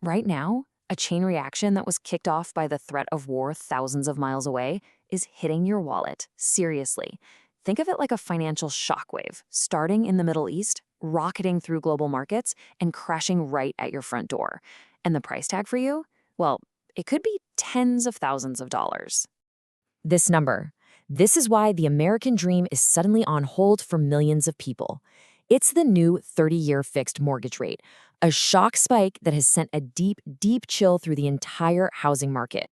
Right now, a chain reaction that was kicked off by the threat of war thousands of miles away is hitting your wallet, seriously. Think of it like a financial shockwave, starting in the Middle East, rocketing through global markets, and crashing right at your front door. And the price tag for you? Well, it could be tens of thousands of dollars. This number. This is why the American dream is suddenly on hold for millions of people. It's the new 30-year fixed mortgage rate, a shock spike that has sent a deep, deep chill through the entire housing market.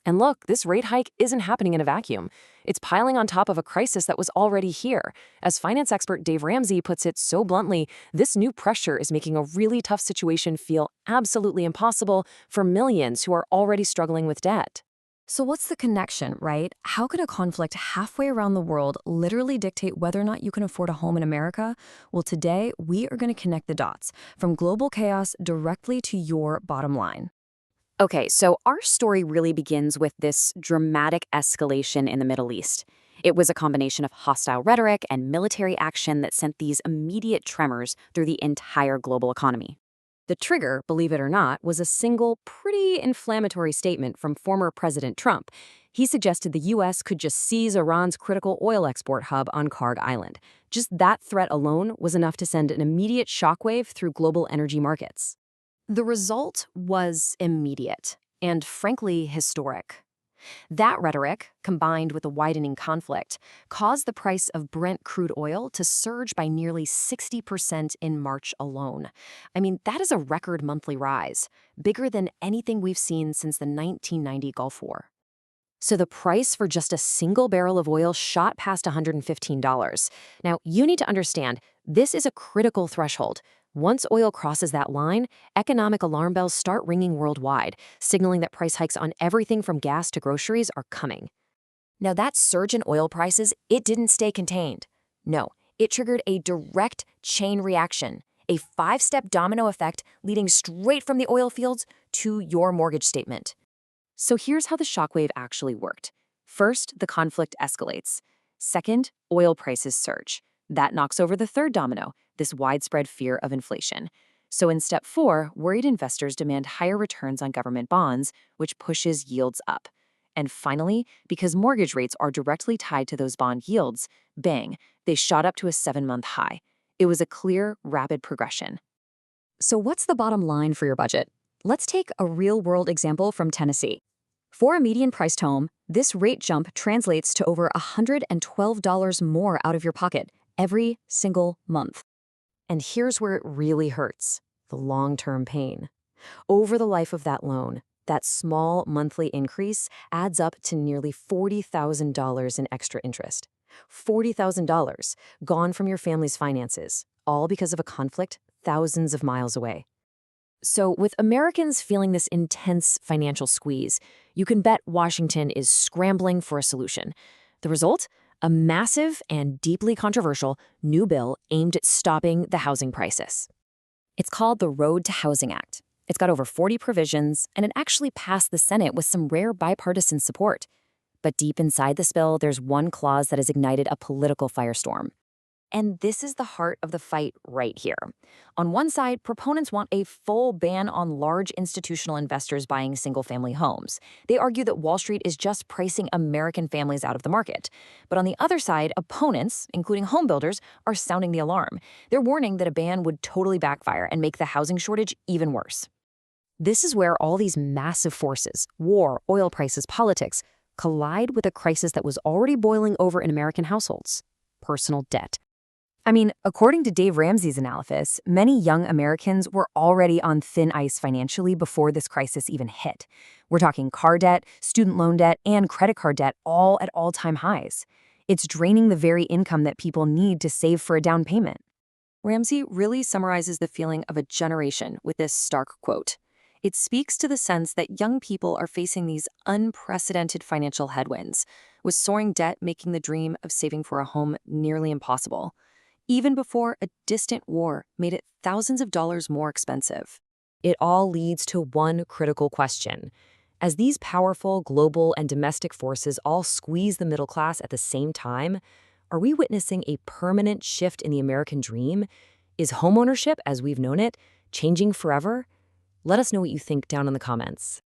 And look, this rate hike isn't happening in a vacuum. It's piling on top of a crisis that was already here. As finance expert Dave Ramsey puts it so bluntly, this new pressure is making a really tough situation feel absolutely impossible for millions who are already struggling with debt. So what's the connection, right? How could a conflict halfway around the world literally dictate whether or not you can afford a home in America? Well, today we are going to connect the dots, from global chaos directly to your bottom line. Okay, so our story really begins with this dramatic escalation in the Middle East. It was a combination of hostile rhetoric and military action that sent these immediate tremors through the entire global economy. The trigger, believe it or not, was a single, pretty inflammatory statement from former President Trump. He suggested the U.S. could just seize Iran's critical oil export hub on Kharg Island. Just that threat alone was enough to send an immediate shockwave through global energy markets. The result was immediate and, frankly, historic. That rhetoric, combined with a widening conflict, caused the price of Brent crude oil to surge by nearly 60% in March alone. I mean, that is a record monthly rise, bigger than anything we've seen since the 1990 Gulf War. So the price for just a single barrel of oil shot past $115. Now, you need to understand, this is a critical threshold. Once oil crosses that line, economic alarm bells start ringing worldwide, signaling that price hikes on everything from gas to groceries are coming. Now, that surge in oil prices, it didn't stay contained. No, it triggered a direct chain reaction, a 5-step domino effect leading straight from the oil fields to your mortgage statement. So here's how the shockwave actually worked. First, the conflict escalates. Second, oil prices surge. That knocks over the third domino, this widespread fear of inflation. So in step 4, worried investors demand higher returns on government bonds, which pushes yields up. And finally, because mortgage rates are directly tied to those bond yields, bang, they shot up to a 7-month high. It was a clear, rapid progression. So what's the bottom line for your budget? Let's take a real-world example from Tennessee. For a median-priced home, this rate jump translates to over $112 more out of your pocket every single month. And here's where it really hurts, the long-term pain. Over the life of that loan, that small monthly increase adds up to nearly $40,000 in extra interest. $40,000 gone from your family's finances, all because of a conflict thousands of miles away. So with Americans feeling this intense financial squeeze, you can bet Washington is scrambling for a solution. The result? A massive and deeply controversial new bill aimed at stopping the housing crisis. It's called the Road to Housing Act. It's got over 40 provisions, and it actually passed the Senate with some rare bipartisan support. But deep inside this bill, there's one clause that has ignited a political firestorm. And this is the heart of the fight right here. On one side, proponents want a full ban on large institutional investors buying single-family homes. They argue that Wall Street is just pricing American families out of the market. But on the other side, opponents, including home builders, are sounding the alarm. They're warning that a ban would totally backfire and make the housing shortage even worse. This is where all these massive forces, war, oil prices, politics, collide with a crisis that was already boiling over in American households: personal debt. I mean, according to Dave Ramsey's analysis, many young Americans were already on thin ice financially before this crisis even hit. We're talking car debt, student loan debt, and credit card debt all at all-time highs. It's draining the very income that people need to save for a down payment. Ramsey really summarizes the feeling of a generation with this stark quote. It speaks to the sense that young people are facing these unprecedented financial headwinds, with soaring debt making the dream of saving for a home nearly impossible, even before a distant war made it thousands of dollars more expensive. It all leads to one critical question. As these powerful global and domestic forces all squeeze the middle class at the same time, are we witnessing a permanent shift in the American dream? Is homeownership, as we've known it, changing forever? Let us know what you think down in the comments.